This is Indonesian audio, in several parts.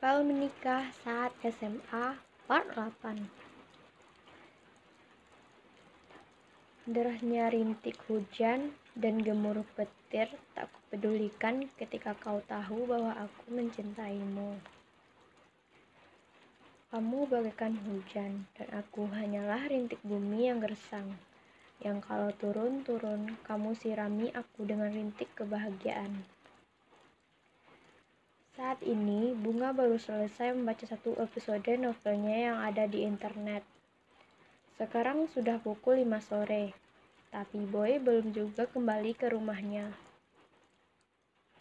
Novel menikah saat SMA Part 8. Derasnya rintik hujan dan gemuruh petir tak kupedulikan ketika kau tahu bahwa aku mencintaimu. Kamu bagaikan hujan dan aku hanyalah rintik bumi yang gersang, yang kalau turun-turun kamu sirami aku dengan rintik kebahagiaan. Saat ini, Bunga baru selesai membaca satu episode novelnya yang ada di internet. Sekarang sudah pukul 5 sore, tapi Boy belum juga kembali ke rumahnya.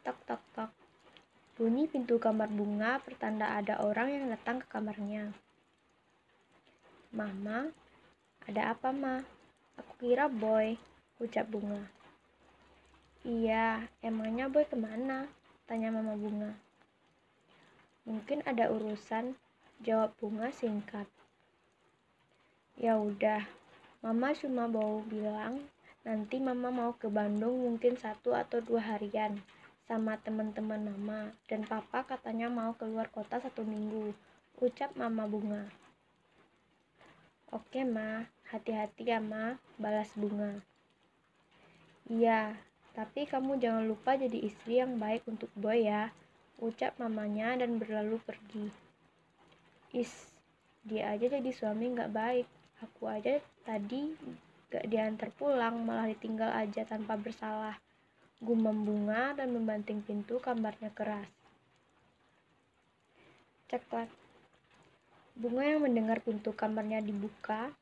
Tok tok tok. Bunyi pintu kamar Bunga pertanda ada orang yang datang ke kamarnya. Mama, ada apa, Ma? Aku kira Boy, ucap Bunga. Iya, emangnya Boy kemana? Tanya Mama Bunga. Mungkin ada urusan, jawab Bunga singkat. Ya udah, Mama cuma mau bilang nanti Mama mau ke Bandung mungkin 1 atau 2 harian sama teman-teman Mama, dan Papa katanya mau keluar kota 1 minggu, ucap Mama Bunga. Oke Ma, hati-hati ya Ma, balas Bunga. Iya, tapi kamu jangan lupa jadi istri yang baik untuk Boy ya, ucap mamanya dan berlalu pergi. Dia aja jadi suami gak baik. Aku aja tadi gak diantar pulang, malah ditinggal aja tanpa bersalah, gumam Bunga dan membanting pintu kamarnya keras. Ceklek. Bunga yang mendengar pintu kamarnya dibuka.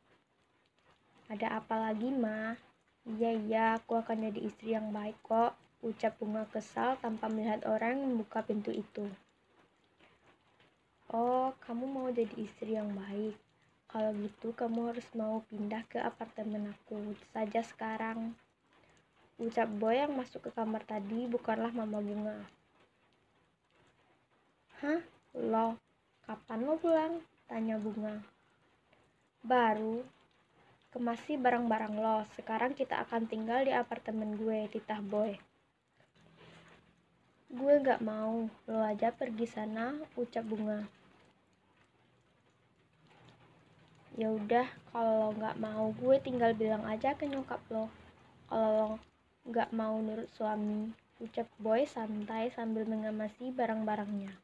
Ada apa lagi, Ma? Iya, aku akan jadi istri yang baik kok, ucap Bunga kesal tanpa melihat orang yang membuka pintu itu. Oh, kamu mau jadi istri yang baik. Kalau gitu kamu harus mau pindah ke apartemen aku saja sekarang, ucap Boy yang masuk ke kamar tadi bukanlah Mama Bunga. Hah? Loh, kapan lo pulang? Tanya Bunga. Baru. Kemasi barang-barang lo, sekarang kita akan tinggal di apartemen gue, titah Boy. Gue gak mau, lo aja pergi sana, ucap Bunga. Ya udah, kalau lo nggak mau, gue tinggal bilang aja ke nyokap lo. Kalau lo nggak mau nurut suami, ucap Boy santai sambil mengamasi barang-barangnya.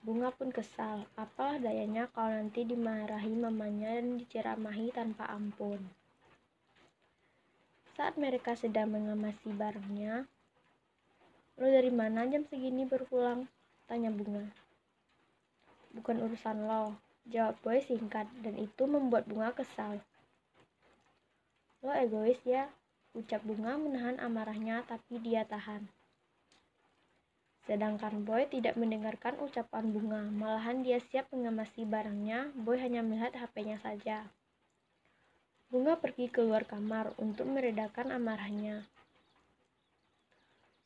Bunga pun kesal, apalah dayanya kalau nanti dimarahi mamanya dan diceramahi tanpa ampun. Saat mereka sedang mengamasi barangnya, lo dari mana jam segini baru pulang? Tanya Bunga. Bukan urusan lo, jawab Boy singkat, dan itu membuat Bunga kesal. Lo egois ya, ucap Bunga menahan amarahnya tapi dia tahan. Sedangkan Boy tidak mendengarkan ucapan Bunga, malahan dia siap mengamasi barangnya. Boy hanya melihat HP-nya saja. Bunga pergi keluar kamar untuk meredakan amarahnya.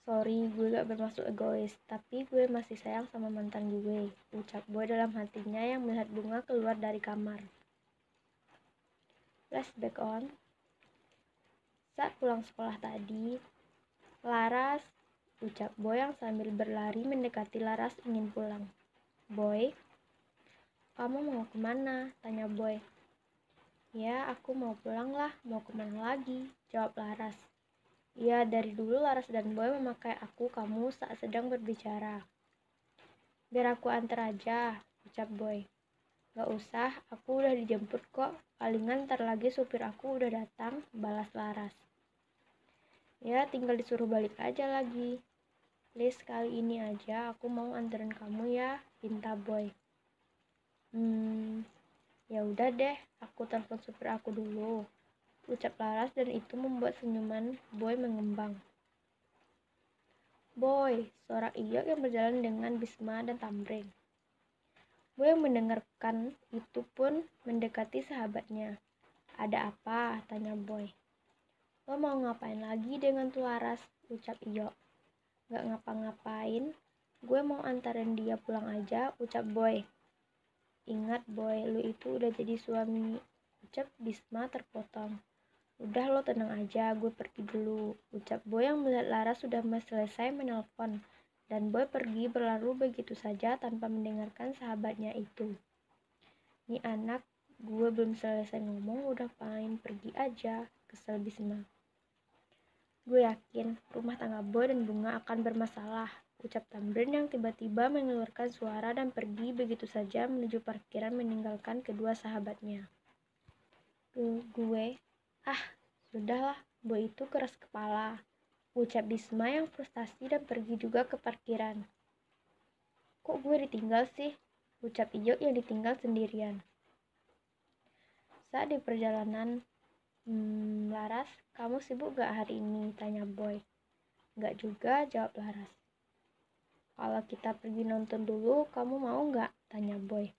Sorry, gue gak bermaksud egois, tapi gue masih sayang sama mantan gue, ucap Boy dalam hatinya yang melihat Bunga keluar dari kamar. Flashback on. Saat pulang sekolah tadi, Laras, ucap Boy yang sambil berlari mendekati Laras ingin pulang. Boy, kamu mau kemana? Tanya Boy. Ya, aku mau pulang lah, mau kemana lagi? Jawab Laras. Ya, dari dulu Laras dan Boy memakai aku kamu saat sedang berbicara. Biar aku antar aja, ucap Boy. Gak usah, aku udah dijemput kok, palingan ntar lagi supir aku udah datang, balas Laras. Ya, tinggal disuruh balik aja lagi. Please, kali ini aja aku mau anterin kamu ya, pinta Boy. Ya udah deh, aku telepon supir aku dulu, ucap Laras, dan itu membuat senyuman Boy mengembang. Boy, sorak Iyok yang berjalan dengan Bisma dan Tamrin. Boy yang mendengarkan itu pun mendekati sahabatnya. Ada apa? Tanya Boy. Lo mau ngapain lagi dengan tuh Laras? Ucap Iyok. Gak ngapa-ngapain, gue mau antarin dia pulang aja, ucap Boy. Ingat Boy, lu itu udah jadi suami, ucap Bisma terpotong. Udah lo tenang aja, gue pergi dulu, ucap Boy yang melihat Laras sudah selesai menelpon dan Boy pergi berlalu begitu saja tanpa mendengarkan sahabatnya itu. Nih anak, gue belum selesai ngomong udah pengen pergi aja, kesel Bisma. Gue yakin rumah tangga Boy dan Bunga akan bermasalah, ucap Tamrin yang tiba-tiba mengeluarkan suara dan pergi begitu saja menuju parkiran meninggalkan kedua sahabatnya. Gue, sudahlah, Boy itu keras kepala, ucap Bisma yang frustasi dan pergi juga ke parkiran. Kok gue ditinggal sih? Ucap Ijo yang ditinggal sendirian. Saat di perjalanan, Laras, kamu sibuk gak hari ini? Tanya Boy. Gak juga, jawab Laras. Kalau kita pergi nonton dulu, kamu mau gak? Tanya Boy.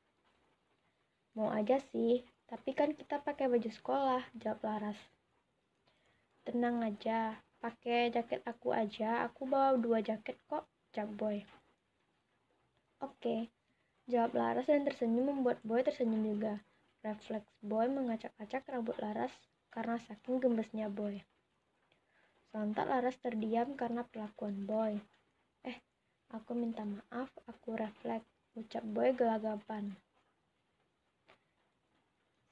Mau aja sih, tapi kan kita pakai baju sekolah, jawab Laras. Tenang aja, pakai jaket aku aja, aku bawa 2 jaket kok, ucap Boy. Oke, jawab Laras dan tersenyum membuat Boy tersenyum juga. Refleks Boy mengacak-acak rambut Laras karena saking gembesnya Boy. Sontak Laras terdiam karena perlakuan Boy. Aku minta maaf, aku refleks, ucap Boy gelagapan.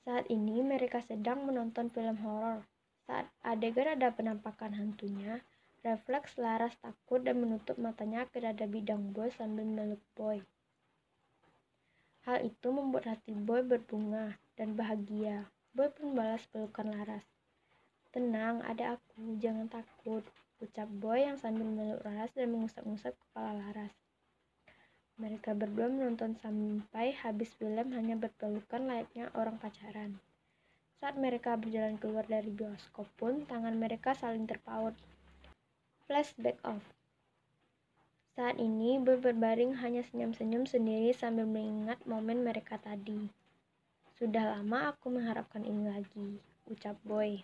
Saat ini mereka sedang menonton film horor. Saat adegan ada penampakan hantunya, refleks Laras takut dan menutup matanya ke dada bidang Boy sambil meluk Boy. Hal itu membuat hati Boy berbunga dan bahagia. Boy pun balas pelukan Laras. Tenang, ada aku, jangan takut, ucap Boy yang sambil meluk Laras dan mengusap-ngusap kepala Laras. Mereka berdua menonton sampai habis film hanya berpelukan layaknya orang pacaran. Saat mereka berjalan keluar dari bioskop pun, tangan mereka saling terpaut. Flashback off. Saat ini, Boy berbaring hanya senyum-senyum sendiri sambil mengingat momen mereka tadi. Sudah lama aku mengharapkan ini lagi, ucap Boy.